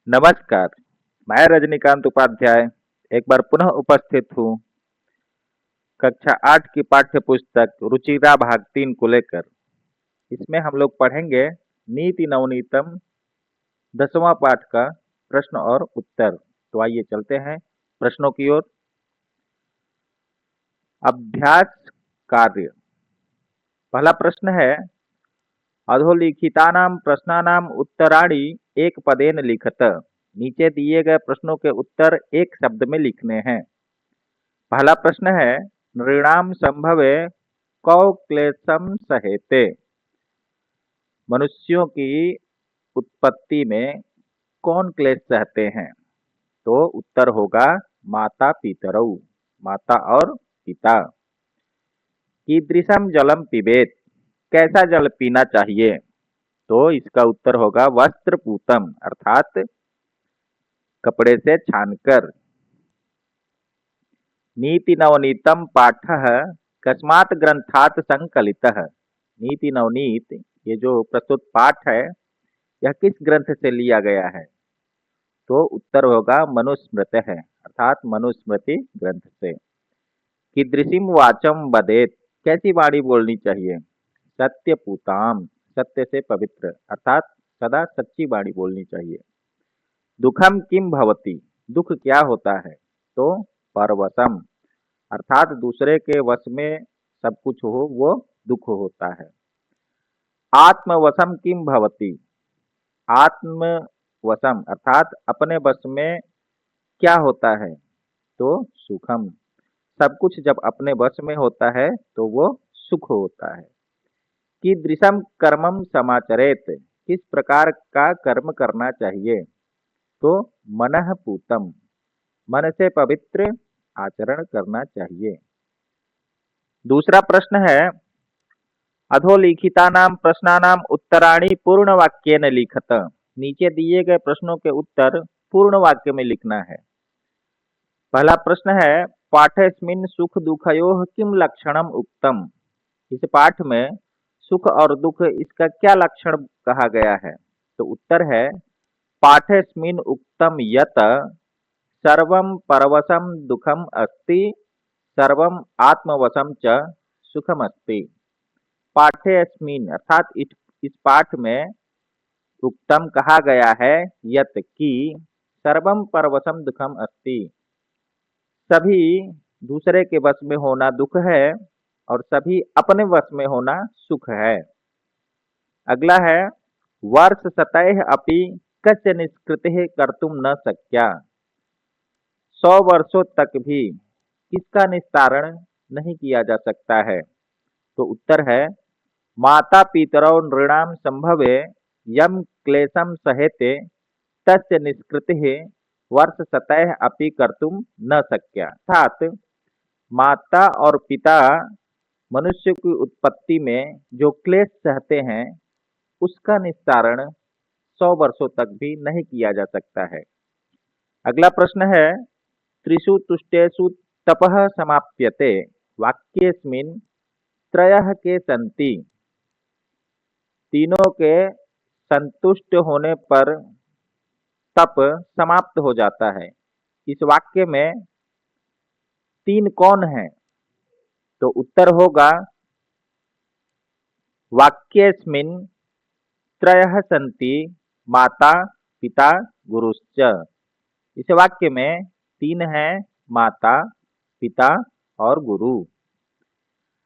नमस्कार। मैं रजनीकांत उपाध्याय एक बार पुनः उपस्थित हूँ कक्षा 8 की पाठ्य पुस्तक रुचिरा भाग 3 को लेकर। इसमें हम लोग पढ़ेंगे नीति नवनीतम 10वां पाठ का प्रश्न और उत्तर। तो आइए चलते हैं प्रश्नों की ओर। अभ्यास कार्य। पहला प्रश्न है, अधोलिखितानां प्रश्नानां उत्तराणि एक पदेन लिखत। नीचे दिए गए प्रश्नों के उत्तर एक शब्द में लिखने हैं। पहला प्रश्न है, नृणाम संभवे कौ क्लेशम सहेते। मनुष्यों की उत्पत्ति में कौन क्लेश सहते हैं? तो उत्तर होगा माता पितरौ, माता और पिता। कीदृशम जलम पिबेत, कैसा जल पीना चाहिए? तो इसका उत्तर होगा वस्त्र पूतम, अर्थात कपड़े से छानकर। नीति नवनीतम पाठः कस्मात् ग्रंथात् संकलितः। नीति नवनीत ये जो प्रस्तुत पाठ है यह किस ग्रंथ से लिया गया है? तो उत्तर होगा मनुस्मृति है, अर्थात मनुस्मृति ग्रंथ से। कीदृशीम वाचम वदेत, कैसी वाणी बोलनी चाहिए? सत्य पूताम, सत्य से पवित्र, अर्थात सदा सच्ची वाणी बोलनी चाहिए। दुखम किम भवति, दुख क्या होता है? तो परवशम, अर्थात दूसरे के वश में सब कुछ हो वो दुख होता है। आत्मवशम किम भवति, आत्मवशम अर्थात अपने वश में क्या होता है? तो सुखम, सब कुछ जब अपने वश में होता है तो वो सुख होता है। कीदृशम कर्मम समाचरेत, किस प्रकार का कर्म करना चाहिए? तो मनः पूतम, मन से पवित्र आचरण करना चाहिए। दूसरा प्रश्न है, अधोलिखितानां प्रश्नानां उत्तराणि पूर्ण वाक्येन लिखत। नीचे दिए गए प्रश्नों के उत्तर पूर्ण वाक्य में लिखना है। पहला प्रश्न है, पाठेस्मिन् सुख दुखयोः किम लक्षणम उक्तम। इस पाठ में सुख और दुख इसका क्या लक्षण कहा गया है? तो उत्तर है, पाठेस्मिन् उक्तम यत सर्वं परवशं दुखम अस्ति, सर्वं आत्मवशम च सुखम अस्ति। पाठेस्मिन् अर्थात इस पाठ में उक्तम कहा गया है यत की सर्वम परवशम दुखम अस्ति, सभी दूसरे के वश में होना दुख है और सभी अपने वश में होना सुख है। अगला है, वर्ष शतैः अपि कस्य निष्कृतिः कर्तुम न शक्या। 100 वर्षों तक भी किसका निस्तारण नहीं किया जा सकता है? तो उत्तर है, माता पितरौ नृणाम संभवे यम क्लेशम सहेते तस्य निष्कृतिः वर्ष शतैः अपि कर्तुम न शक्या। अर्थात माता और पिता मनुष्य की उत्पत्ति में जो क्लेश सहते हैं उसका निस्तारण 100 वर्षों तक भी नहीं किया जा सकता है। अगला प्रश्न है, त्रिषु तुष्टेषु तपः समाप्यते, वाक्येस्मिन् त्रयः के सन्ति। तीनों के संतुष्ट होने पर तप समाप्त हो जाता है। इस वाक्य में तीन कौन है? तो उत्तर होगा वाक्येस्मिन् त्रयः सन्ति माता पिता गुरुश्च। इस वाक्य में तीन हैं, माता पिता और गुरु।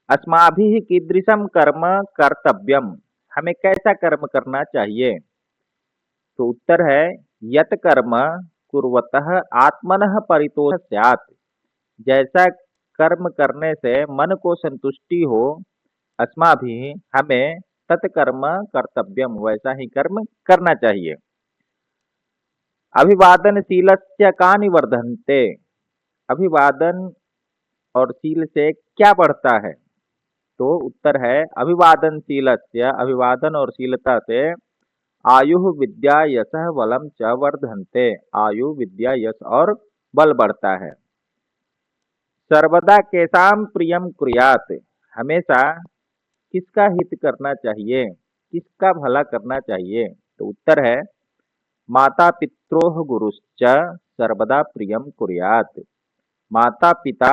अस्माभिः कीदृशं कर्म कर्तव्यम, हमें कैसा कर्म करना चाहिए? तो उत्तर है, यत कर्म कुर्वतः आत्मनः परितोषः स्यात्। जैसा कर्म करने से मन को संतुष्टि हो, अस्माभिः हमें तत्कर्म कर्तव्यम, वैसा ही कर्म करना चाहिए। अभिवादनशीलस्य कानि वर्धन्ते, अभिवादन और शील से क्या बढ़ता है? तो उत्तर है, अभिवादनशीलस्य, अभिवादन और शीलता से आयु विद्या यशः बलम च वर्धन्ते, आयु विद्या यश और बल बढ़ता है। सर्वदा केसाम प्रियम कुर्यात, हमेशा किसका हित करना चाहिए, किसका भला करना चाहिए? तो उत्तर है, माता पित्रोः गुरुश्च सर्वदा प्रियम कुर्यात्। माता पिता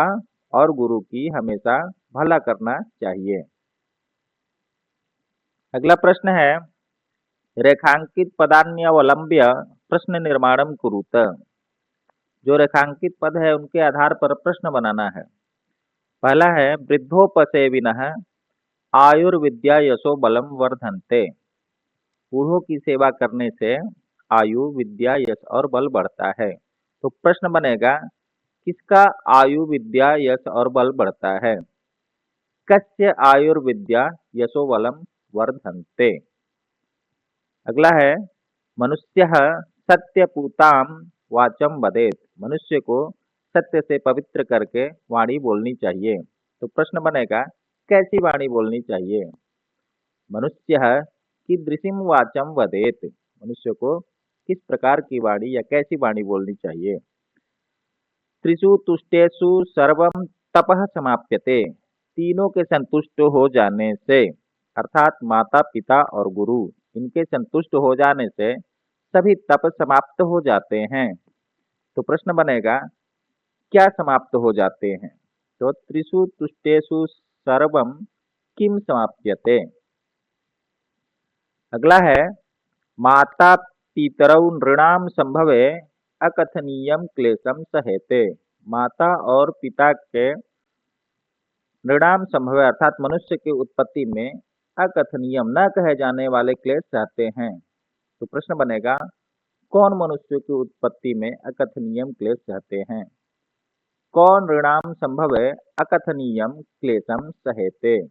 और गुरु की हमेशा भला करना चाहिए। अगला प्रश्न है, रेखांकित पदान्यवलंब्य प्रश्न निर्माणम कुरुत। जो रेखांकित पद है उनके आधार पर प्रश्न बनाना है। पहला है, वृद्धोपसेविनः आयुर्विद्या यशो बलम वर्धन्ते। बूढ़ों की सेवा करने से आयु विद्या यश और बल बढ़ता है। तो प्रश्न बनेगा, किसका आयु विद्या यश और बल बढ़ता है? कस्य आयुर्विद्या यशो बलम वर्धन्ते। अगला है, मनुष्यः सत्यपूताम वाचम वदेत। मनुष्य को सत्य से पवित्र करके वाणी बोलनी चाहिए। तो प्रश्न बनेगा, कैसी वाणी बोलनी चाहिए? मनुष्यः कीदृशीं वाचम वदेत। मनुष्य को किस प्रकार की वाणी या कैसी वाणी बोलनी चाहिए? त्रिषु तुष्टेषु सर्वम तपः समाप्यते। तीनों के संतुष्ट हो जाने से, अर्थात माता पिता और गुरु, इनके संतुष्ट हो जाने से सभी तप समाप्त हो जाते हैं। तो प्रश्न बनेगा, क्या समाप्त हो जाते हैं? तो त्रिषु तुष्टेषु सर्वम किम समाप्यते। अगला है, माता पितरौ नृणाम संभवे अकथनीयम क्लेशम सहेते। माता और पिता के नृणाम संभवे अर्थात मनुष्य की उत्पत्ति में अकथनीयम न कहे जाने वाले क्लेश सहते हैं। तो प्रश्न बनेगा, कौन मनुष्य की उत्पत्ति में अकथनीयम क्लेश सहते हैं? कौन नृणाम संभवे अकथनीयम क्लेशम सहेते।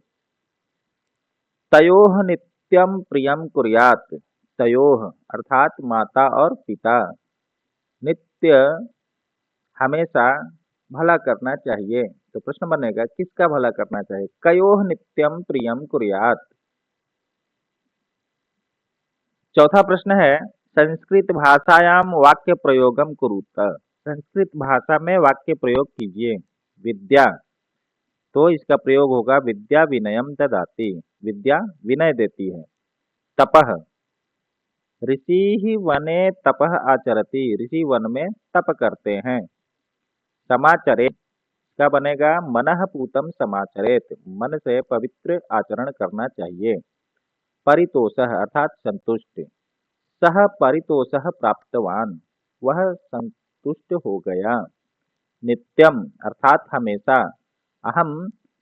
तयोः नित्यम प्रियम कुर्यात्। तयोः अर्थात माता और पिता, नित्य हमेशा भला करना चाहिए। तो प्रश्न बनेगा, किसका भला करना चाहिए? कयोः नित्यम प्रियम कुर्यात्। चौथा प्रश्न है, संस्कृत भाषायाम वाक्य प्रयोगम कुरुत। संस्कृत भाषा में वाक्य प्रयोग कीजिए। विद्या, तो इसका प्रयोग होगा विद्या विनयम ददाति। विद्या विनय देती है। तपः, ऋषि वने तपः आचरति। ऋषि वन में तप करते हैं। समाचरेत, क्या बनेगा? मनः पूतं समाचरेत। मन से पवित्र आचरण करना चाहिए। परितोषः अर्थात संतुष्ट। सह परितोषः प्राप्तवान, वह संतुष्ट हो गया। नित्यम अर्थात हमेशा। अहम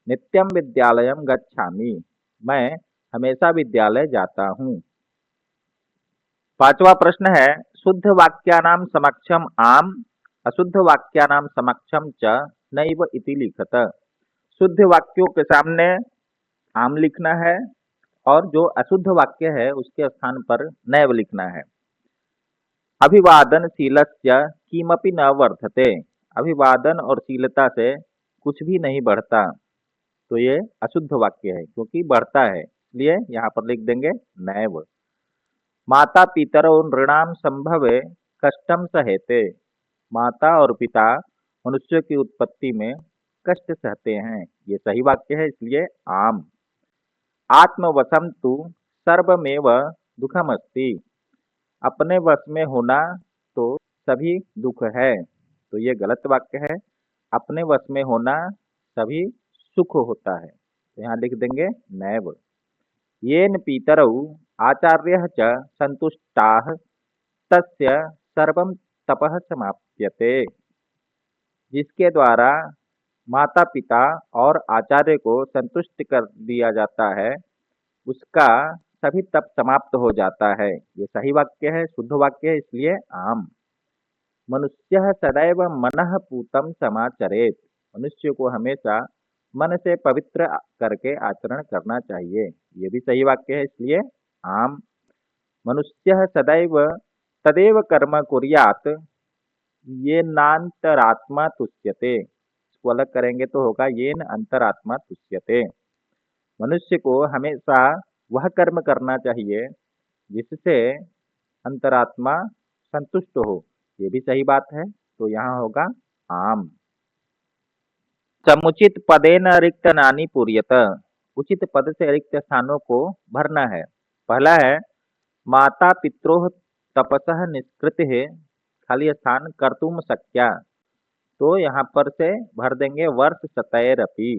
नित्यम विद्यालयम गच्छामि। मैं हमेशा विद्यालय जाता हूँ। पांचवा प्रश्न है, शुद्ध वाक्यानाम समक्षम आम अशुद्ध वाक्यानाम समक्षम च नैव इति लिखत। शुद्ध वाक्यों के सामने आम लिखना है और जो अशुद्ध वाक्य है उसके स्थान पर नैव लिखना है। अभिवादनशीलस्य किमपि न वर्धते। अभिवादन और शीलता से कुछ भी नहीं बढ़ता। तो ये अशुद्ध वाक्य है क्योंकि बढ़ता है, इसलिए यहाँ पर लिख देंगे नैव। माता पितरौ नृणाम संभवे कष्टम सहेते। माता और पिता मनुष्य की उत्पत्ति में कष्ट सहते हैं। ये सही वाक्य है, इसलिए आम। आत्मवशम तु सर्वमेव दुखमस्ति। अपने वश में होना तो सभी दुख है। तो ये गलत वाक्य है। अपने वश में होना सभी सुख होता है। तो यहाँ लिख देंगे नैव। येन पितरौ आचार्यः च संतुष्टाः तस्य सर्वं तपः समाप्यते। जिसके द्वारा माता पिता और आचार्य को संतुष्ट कर दिया जाता है, उसका सभी तप समाप्त हो जाता है। ये सही वाक्य है, शुद्ध वाक्य है, इसलिए आम। मनुष्यः सदैव मनः पूतं समाचरेत। मनुष्य को हमेशा मन से पवित्र करके आचरण करना चाहिए। ये भी सही वाक्य है, इसलिए आम। मनुष्यः सदैव तदेव कर्म कुर्यात् ये नान्तरात्मा तुष्यते। इसको अलग करेंगे तो होगा येन अंतरात्मा तुष्यते। मनुष्य को हमेशा वह कर्म करना चाहिए जिससे अंतरात्मा संतुष्ट हो। ये भी सही बात है, तो यहाँ होगा आम। समुचित पदेन रिक्त नानी पूर्यत। उचित पद से रिक्त स्थानों को भरना है। पहला है, माता पित्रोः तपसः निष्कृतिः खाली स्थान कर्तुम शक्या, तो यहाँ पर से भर देंगे वर्ष शतैरपि।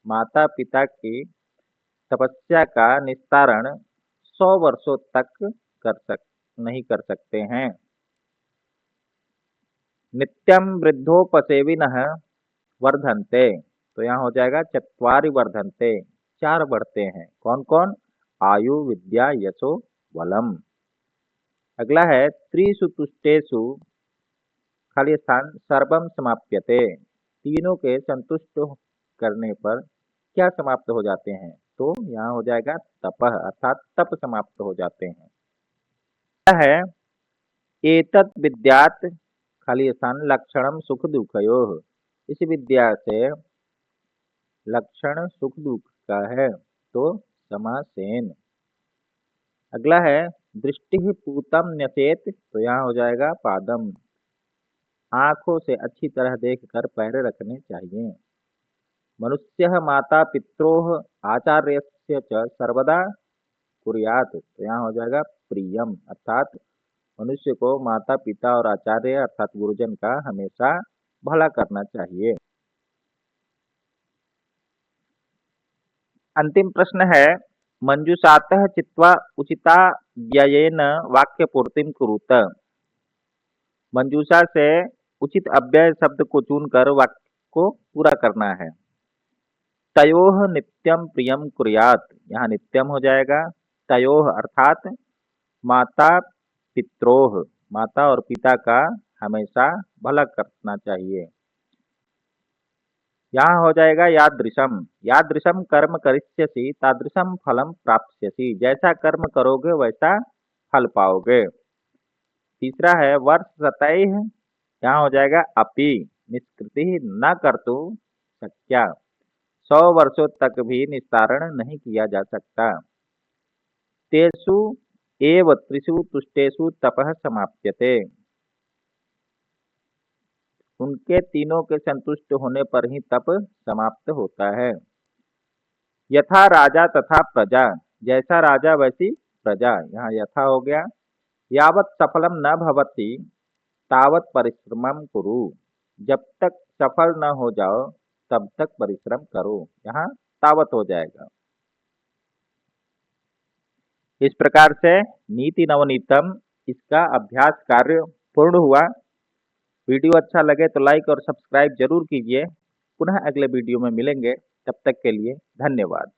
माता पिता की तपस्या का निस्तारण 100 वर्षों तक नहीं कर सकते हैं। नित्यम वृद्धोपसेविनः वर्धन्ते, तो यहाँ हो जाएगा चत्वारि वर्धन्ते, 4 बढ़ते हैं। कौन कौन? आयु विद्या यशो बलम। अगला है त्रिषु तुष्टेषु खाली स्थान सर्वम समाप्यते, तीनों के संतुष्ट करने पर क्या समाप्त हो जाते हैं? तो यहाँ हो जाएगा तपः, अर्थात तप समाप्त हो जाते हैं। क्या है? एतत् विद्यात् खाली स्थान लक्षणम सुख दुखयोः, इस विद्या से लक्षण सुख दुख का है, तो समासेन। अगला है दृष्टि पूतम न्यसेत, तो यहाँ हो जाएगा पादम, आंखों से अच्छी तरह देखकर पैर रखने चाहिए। मनुष्यः माता पित्रोः आचार्यस्य च सर्वदा कुर्यात्, तो यहाँ हो जाएगा प्रियम, अर्थात मनुष्य को माता पिता और आचार्य अर्थात गुरुजन का हमेशा भला करना चाहिए। अंतिम प्रश्न है मंजूषातः चित्वा उचिता व्ययेन वाक्य पूर्तिम कुरुत। मंजूषा से उचित अव्यय शब्द को चुनकर वाक्य को पूरा करना है। तयोः नित्यम प्रियम कुर्यात्, यहाँ नित्यम हो जाएगा। तयोः अर्थात माता पित्रोः, माता और पिता का हमेशा भला करना चाहिए। यहाँ हो जाएगा यादृशम, यादृशम कर्म करिष्यसि तादृशम फलम प्राप्स्यसि, जैसा कर्म करोगे वैसा फल पाओगे। तीसरा है वर्ष शतैः, यहाँ हो जाएगा अपि निष्कृति न कर्तु शक्या, 100 वर्षों तक भी निस्तारण नहीं किया जा सकता। तेषु एव त्रिषु तुष्टेषु तपः समाप्यते, उनके तीनों के संतुष्ट होने पर ही तप समाप्त होता है। यथा राजा तथा प्रजा, जैसा राजा वैसी प्रजा, यहाँ यथा हो गया। यावत् सफलम न भवति तावत् परिश्रमम कुरु, जब तक सफल न हो जाओ तब तक परिश्रम करो, यहाँ तावत् हो जाएगा। इस प्रकार से नीति नवनीतम इसका अभ्यास कार्य पूर्ण हुआ। वीडियो अच्छा लगे तो लाइक और सब्सक्राइब जरूर कीजिए। पुनः अगले वीडियो में मिलेंगे, तब तक के लिए धन्यवाद।